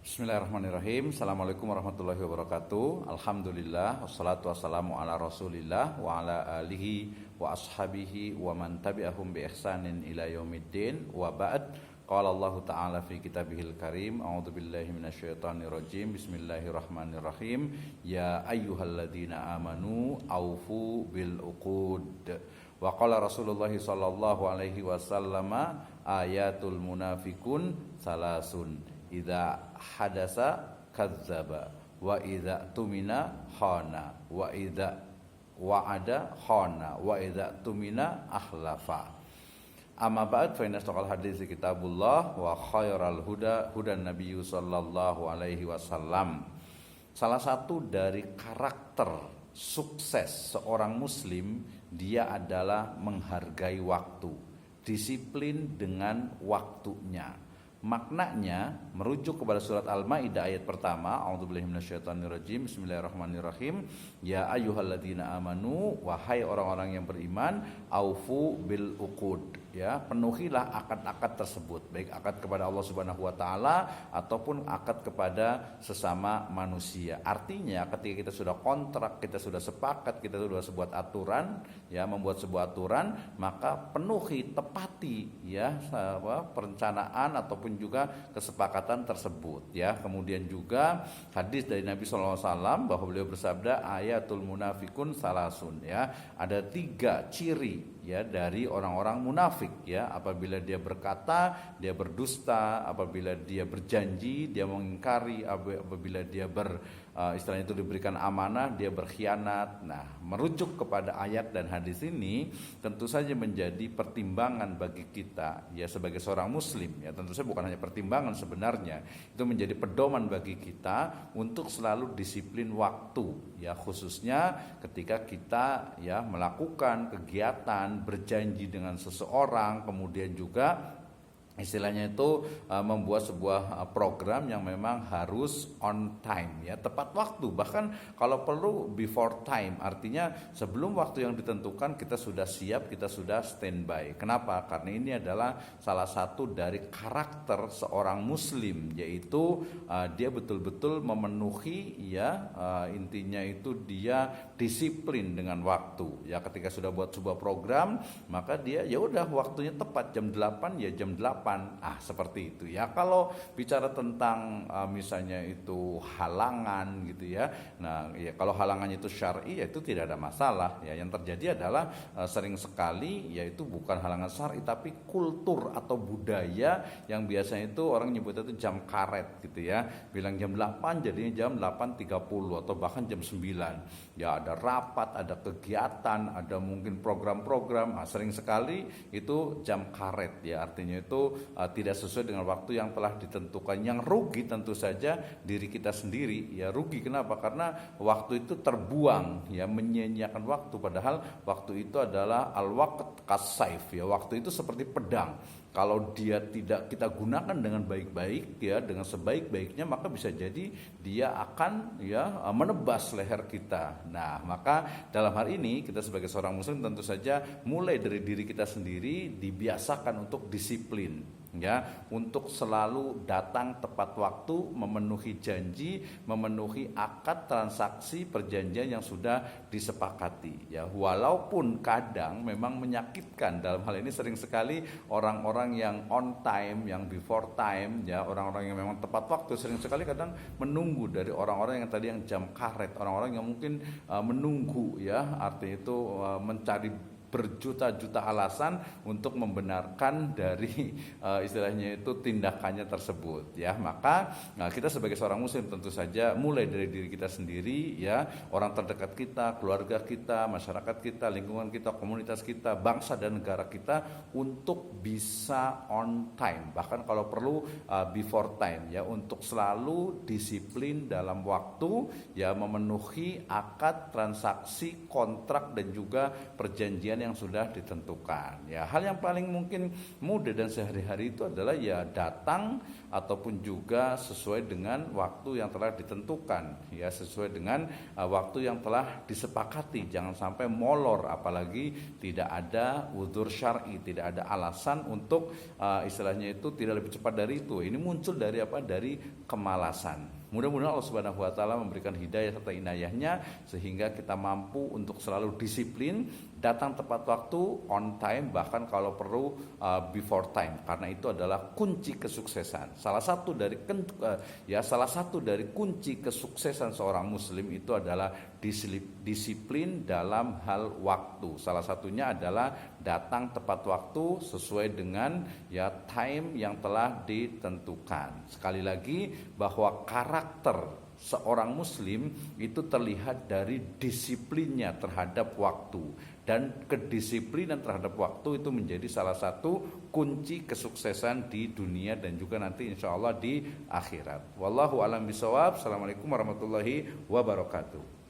Bismillahirrahmanirrahim. Assalamualaikum warahmatullahi wabarakatuh. Alhamdulillah, wassalatu wassalamu ala rasulillah wa ala alihi wa ashabihi wa man tabi'ahum bi ihsanin ila yaumiddin wa ba'd. Qala Allah ta'ala fi kitabihil karim, a'udzu billahi minasyaitonir rajim. Bismillahirrahmanirrahim. Ya ayyuhalladzina amanu aufu bil uqud. Wa qala Rasulullah sallallahu alaihi wasallam ayatul munafiqun salasun. Idza hadasa kadzdzaba wa idza tumina khana wa idza wa'ada khana wa idza tumina akhlafa. Amma ba'd, fa inna asdaqal hadits kitabullah wa khairal huda hudan nabiyyu sallallahu alaihi wasallam. Salah satu dari karakter sukses seorang muslim, dia adalah menghargai waktu, disiplin dengan waktunya. Maknanya merujuk kepada surat Al-Maidah ayat pertama, a'udzubillahi minasyaitonirrajim, bismillahirrahmanirrahim. Ya ayyuhalladzina amanu, wahai orang-orang yang beriman, aufu bil uqud. Ya, penuhilah akad-akad tersebut, baik akad kepada Allah Subhanahu wa taala ataupun akad kepada sesama manusia. Artinya ketika kita sudah kontrak, kita sudah sepakat, kita sudah sebuah aturan, ya, membuat sebuah aturan, maka penuhi, tepati ya perencanaan ataupun juga kesepakatan tersebut, ya. Kemudian juga hadis dari Nabi sallallahu alaihi wasallam bahwa beliau bersabda, ayatul munafikun salasun, ya. Ada 3 ciri, ya, dari orang-orang munafik, ya. Apabila dia berkata, dia berdusta; apabila dia berjanji, dia mengingkari; apabila dia istilahnya itu diberikan amanah, dia berkhianat. Nah, merujuk kepada ayat dan hadis ini tentu saja menjadi pertimbangan bagi kita, ya, sebagai seorang muslim, ya. Tentu saja bukan hanya pertimbangan sebenarnya, itu menjadi pedoman bagi kita untuk selalu disiplin waktu, ya, khususnya ketika kita, ya, melakukan kegiatan, berjanji dengan seseorang, kemudian juga istilahnya itu membuat sebuah program yang memang harus on time, ya, tepat waktu, bahkan kalau perlu before time, artinya sebelum waktu yang ditentukan kita sudah siap, kita sudah standby. Kenapa? Karena ini adalah salah satu dari karakter seorang muslim, yaitu dia betul-betul memenuhi, ya, intinya itu dia disiplin dengan waktu, ya. Ketika sudah buat sebuah program, maka dia ya udah waktunya tepat jam 8, ya jam 8. Seperti itu, ya. Kalau bicara tentang misalnya itu halangan gitu, ya. Nah, ya, kalau halangannya itu syar'i, ya itu tidak ada masalah, ya. Yang terjadi adalah sering sekali yaitu bukan halangan syar'i tapi kultur atau budaya yang biasanya itu orang nyebutnya itu jam karet gitu, ya. Bilang jam 8 jadinya jam 8.30 atau bahkan jam 9. Ya, ada rapat, ada kegiatan, ada mungkin program-program. Sering sekali itu jam karet, ya. Artinya itu tidak sesuai dengan waktu yang telah ditentukan. Yang rugi tentu saja diri kita sendiri, ya. Rugi kenapa? Karena waktu itu terbuang, ya, menyia-nyiakan waktu, padahal waktu itu adalah al-waqt kas-saif, ya. Waktu itu seperti pedang. Kalau dia tidak kita gunakan dengan baik-baik, ya, dengan sebaik-baiknya, maka bisa jadi dia akan, ya, menebas leher kita. Nah, maka dalam hal ini kita sebagai seorang muslim tentu saja mulai dari diri kita sendiri dibiasakan untuk disiplin, ya, untuk selalu datang tepat waktu, memenuhi janji, memenuhi akad transaksi perjanjian yang sudah disepakati, ya. Walaupun kadang memang menyakitkan, dalam hal ini sering sekali orang-orang yang on time, yang before time, ya, orang-orang yang memang tepat waktu sering sekali kadang menunggu dari orang-orang yang tadi yang jam karet, orang-orang yang mungkin menunggu, ya, artinya itu mencari berjuta-juta alasan untuk membenarkan dari istilahnya itu tindakannya tersebut, ya. Maka kita sebagai seorang muslim tentu saja mulai dari diri kita sendiri, ya, orang terdekat kita, keluarga kita, masyarakat kita, lingkungan kita, komunitas kita, bangsa dan negara kita untuk bisa on time, bahkan kalau perlu before time, ya, untuk selalu disiplin dalam waktu, ya, memenuhi akad, transaksi, kontrak dan juga perjanjian yang sudah ditentukan. Ya, hal yang paling mungkin mudah dan sehari-hari itu adalah ya datang ataupun juga sesuai dengan waktu yang telah ditentukan, ya sesuai dengan waktu yang telah disepakati. Jangan sampai molor, apalagi tidak ada udzur syar'i, tidak ada alasan untuk istilahnya itu tidak lebih cepat dari itu. Ini muncul dari apa? Dari kemalasan. Mudah-mudahan Allah Subhanahu wa taala memberikan hidayah serta inayahnya sehingga kita mampu untuk selalu disiplin, datang tepat waktu, on time, bahkan kalau perlu before time, karena itu adalah kunci kesuksesan. Salah satu dari kunci kesuksesan seorang muslim itu adalah disiplin dalam hal waktu. Salah satunya adalah datang tepat waktu sesuai dengan ya time yang telah ditentukan. Sekali lagi bahwa karakter seorang muslim itu terlihat dari disiplinnya terhadap waktu, dan kedisiplinan terhadap waktu itu menjadi salah satu kunci kesuksesan di dunia dan juga nanti insya Allah di akhirat. Wallahu a'lam bishawab. Assalamualaikum warahmatullahi wabarakatuh.